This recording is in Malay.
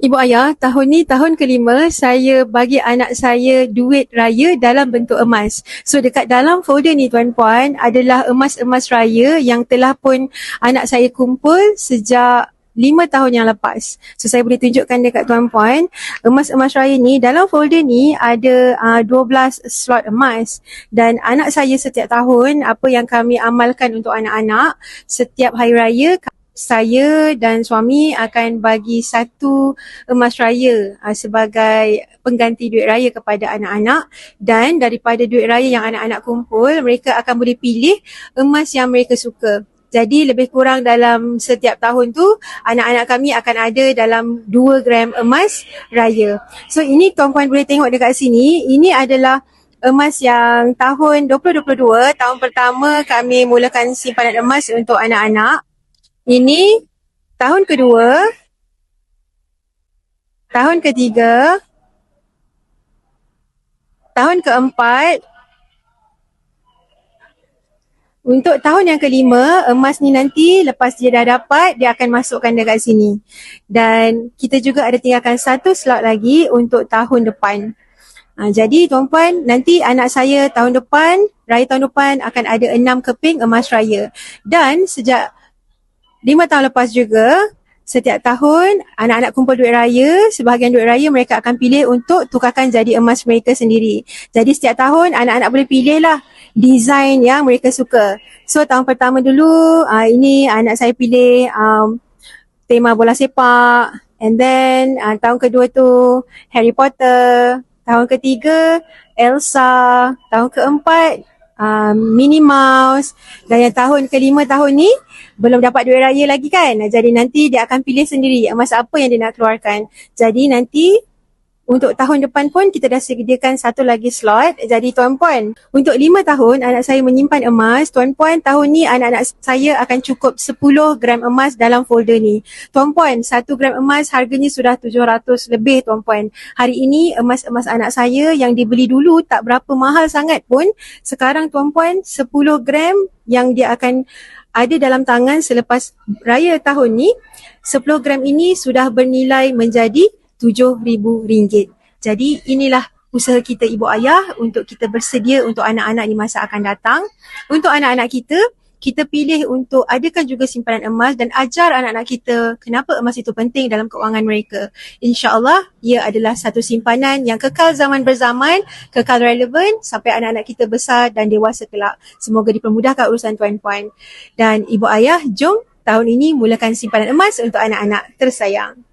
Ibu ayah, tahun ni tahun kelima saya bagi anak saya duit raya dalam bentuk emas. So dekat dalam folder ni tuan-puan adalah emas-emas raya yang telah pun anak saya kumpul sejak 5 tahun yang lepas. So saya boleh tunjukkan dekat tuan-puan, emas-emas raya ni dalam folder ni ada 12 slot emas. Dan anak saya setiap tahun, apa yang kami amalkan untuk anak-anak, setiap hari raya saya dan suami akan bagi satu emas raya sebagai pengganti duit raya kepada anak-anak, dan daripada duit raya yang anak-anak kumpul, mereka akan boleh pilih emas yang mereka suka. Jadi lebih kurang dalam setiap tahun tu, anak-anak kami akan ada dalam 2 gram emas raya. So ini tuan-puan boleh tengok dekat sini, ini adalah emas yang tahun 2022, tahun pertama kami mulakan simpanan emas untuk anak-anak. Ini tahun kedua, tahun ketiga, tahun keempat. Untuk tahun yang kelima, emas ni nanti lepas dia dah dapat, dia akan masukkan dekat sini. Dan kita juga ada tinggalkan satu slot lagi untuk tahun depan. Jadi tuan-puan, nanti anak saya tahun depan, raya tahun depan akan ada 6 keping emas raya. Dan sejak 5 tahun lepas juga, setiap tahun anak-anak kumpul duit raya, sebahagian duit raya mereka akan pilih untuk tukarkan jadi emas mereka sendiri. Jadi setiap tahun anak-anak boleh pilih lah design yang mereka suka. So tahun pertama dulu, ini anak saya pilih tema bola sepak. And then tahun kedua tu Harry Potter. Tahun ketiga Elsa. Tahun keempat Minnie Mouse. Dan yang tahun kelima tahun ni belum dapat duit raya lagi kan. Jadi nanti dia akan pilih sendiri emas apa yang dia nak keluarkan. Jadi nanti untuk tahun depan pun kita dah sediakan satu lagi slot. Jadi tuan-puan, untuk 5 tahun anak saya menyimpan emas. Tuan-puan, tahun ni anak-anak saya akan cukup 10 gram emas dalam folder ni. Tuan-puan, 1 gram emas harganya sudah 700 lebih tuan-puan. Hari ini emas-emas anak saya yang dibeli dulu tak berapa mahal sangat pun, sekarang tuan-puan 10 gram yang dia akan ada dalam tangan selepas raya tahun ni, 10 gram ini sudah bernilai menjadi RM7,000. Jadi inilah usaha kita ibu ayah untuk kita bersedia untuk anak-anak di masa akan datang. Untuk anak-anak kita pilih untuk adakan juga simpanan emas dan ajar anak-anak kita kenapa emas itu penting dalam keuangan mereka. InsyaAllah ia adalah satu simpanan yang kekal zaman berzaman, kekal relevan sampai anak-anak kita besar dan dewasa kelak. Semoga dipermudahkan urusan tuan-puan. Dan ibu ayah, jom tahun ini mulakan simpanan emas untuk anak-anak tersayang.